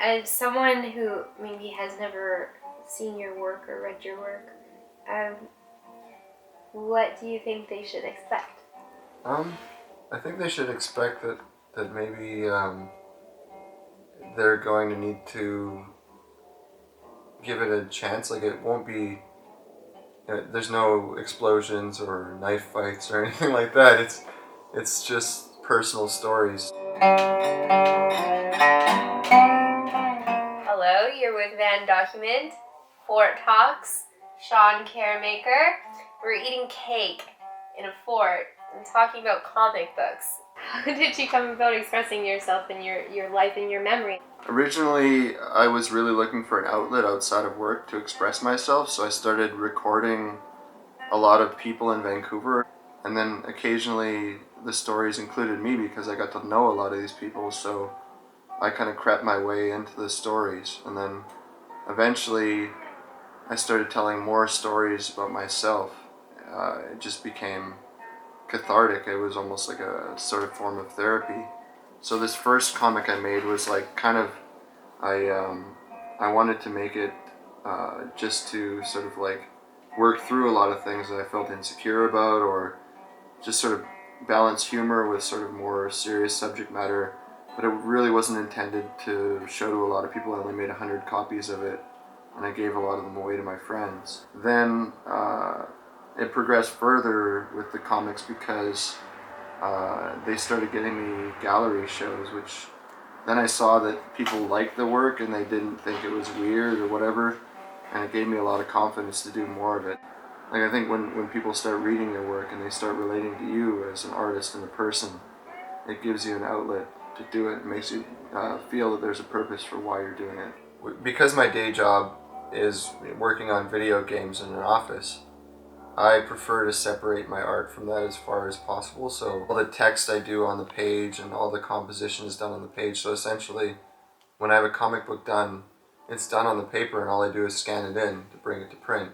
as someone who maybe has never seen your work or read your work, what do you think they should expect? I think they should expect that maybe they're going to need to give it a chance. Like, it won't be, there's no explosions or knife fights or anything like that. It's just personal stories. Hello, you're with VANDOCUMENT, Fort Talks, Sean Karemaker. We're eating cake in a fort and talking about comic books. How did you come about expressing yourself and your life and your memory? Originally, I was really looking for an outlet outside of work to express myself, so I started recording a lot of people in Vancouver, and then occasionally the stories included me because I got to know a lot of these people, so I kind of crept my way into the stories, and then eventually I started telling more stories about myself. It just became cathartic. It was almost like a sort of form of therapy. So this first comic I made was like kind of, I wanted to make it just to sort of like work through a lot of things that I felt insecure about, or just sort of balance humor with sort of more serious subject matter. But it really wasn't intended to show to a lot of people. I only made 100 copies of it, and I gave a lot of them away to my friends. Then it progressed further with the comics because they started getting me gallery shows, which then I saw that people liked the work and they didn't think it was weird or whatever, and it gave me a lot of confidence to do more of it. Like, I think when people start reading your work and they start relating to you as an artist and a person, it gives you an outlet to do it. It makes you feel that there's a purpose for why you're doing it. Because my day job is working on video games in an office, I prefer to separate my art from that as far as possible. So all the text I do on the page and all the composition is done on the page. So essentially, when I have a comic book done, it's done on the paper and all I do is scan it in to bring it to print.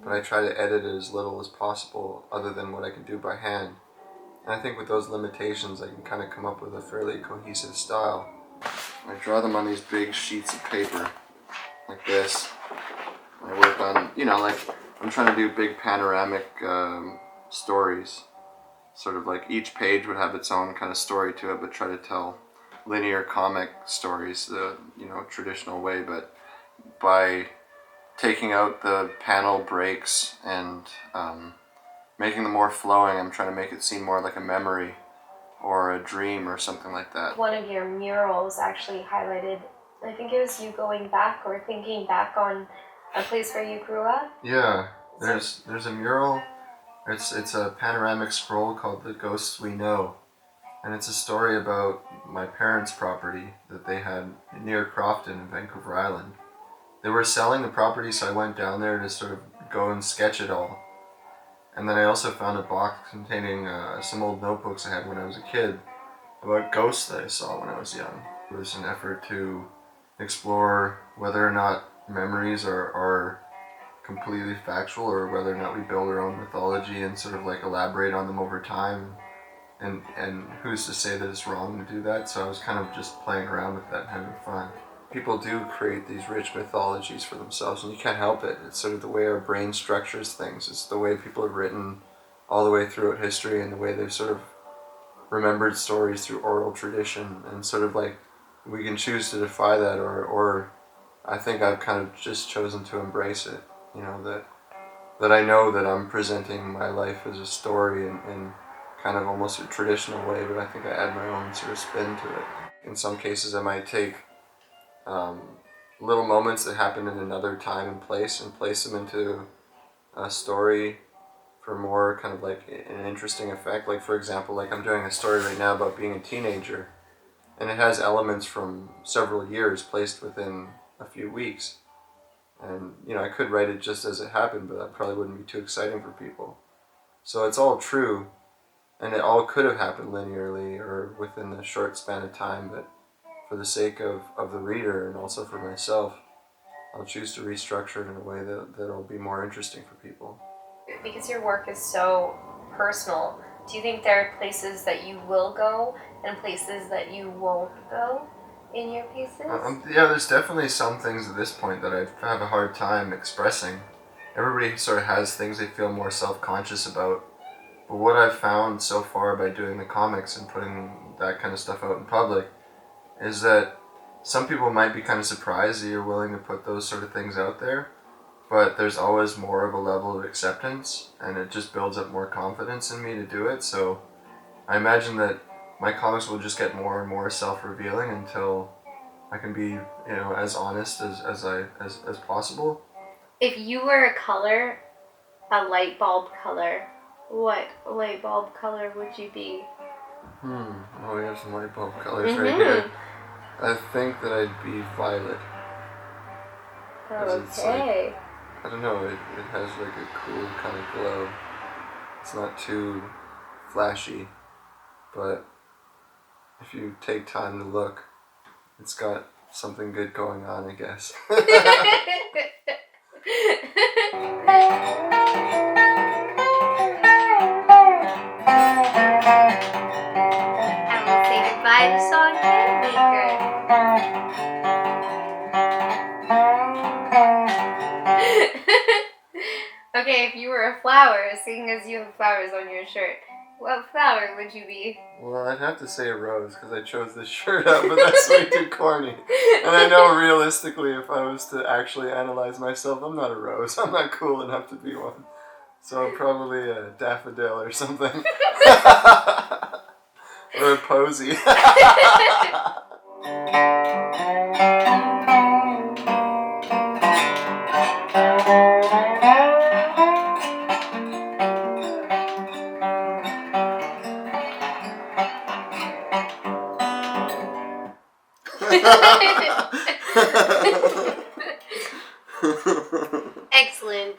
But I try to edit it as little as possible other than what I can do by hand. And I think with those limitations, I can kind of come up with a fairly cohesive style. I draw them on these big sheets of paper, like this. I work on, like, I'm trying to do big panoramic stories. Sort of like each page would have its own kind of story to it, but try to tell linear comic stories the, traditional way, but by taking out the panel breaks and making them more flowing, I'm trying to make it seem more like a memory or a dream or something like that. One of your murals actually highlighted, I think it was you going back or thinking back on a place where you grew up. Yeah, there's a mural. It's a panoramic scroll called The Ghosts We Know, and it's a story about my parents' property that they had near Crofton in Vancouver Island. They were selling the property, so I went down there to sort of go and sketch it all. And then I also found a box containing some old notebooks I had when I was a kid about ghosts that I saw when I was young. It was an effort to explore whether or not memories are completely factual, or whether or not we build our own mythology and sort of like elaborate on them over time. And who's to say that it's wrong to do that? So I was kind of just playing around with that and having fun. People do create these rich mythologies for themselves, and you can't help it. It's sort of the way our brain structures things. It's the way people have written all the way throughout history, and the way they've sort of remembered stories through oral tradition, and sort of like we can choose to defy that, or I think I've kind of just chosen to embrace it. That I know that I'm presenting my life as a story in kind of almost a traditional way, but I think I add my own sort of spin to it. In some cases I might take little moments that happen in another time and place them into a story for more kind of like an interesting effect. Like, for example, like I'm doing a story right now about being a teenager, and it has elements from several years placed within a few weeks. And, I could write it just as it happened, but that probably wouldn't be too exciting for people. So it's all true, and it all could have happened linearly or within a short span of time, but for the sake of the reader and also for myself, I'll choose to restructure it in a way that'll be more interesting for people. Because your work is so personal, do you think there are places that you will go and places that you won't go in your pieces? Yeah, there's definitely some things at this point that I have a hard time expressing. Everybody sort of has things they feel more self-conscious about. But what I've found so far by doing the comics and putting that kind of stuff out in public is that some people might be kind of surprised that you're willing to put those sort of things out there, but there's always more of a level of acceptance, and it just builds up more confidence in me to do it. So I imagine that my comics will just get more and more self-revealing until I can be, as honest as possible. If you were a color, a light bulb color, what light bulb color would you be? Oh, we have some light bulb colors right here. I think that I'd be violet. Okay. I don't know, it has like a cool kind of glow. It's not too flashy, but if you take time to look, it's got something good going on, I guess. And we'll say goodbye to Sean Karemaker. Okay, if you were a flower, seeing as you have flowers on your shirt, what flower would you be? Well, I'd have to say a rose because I chose this shirt out, but that's way too corny. And I know realistically, if I was to actually analyze myself, I'm not a rose. I'm not cool enough to be one. So I'm probably a daffodil or something. Or a posy. Excellent.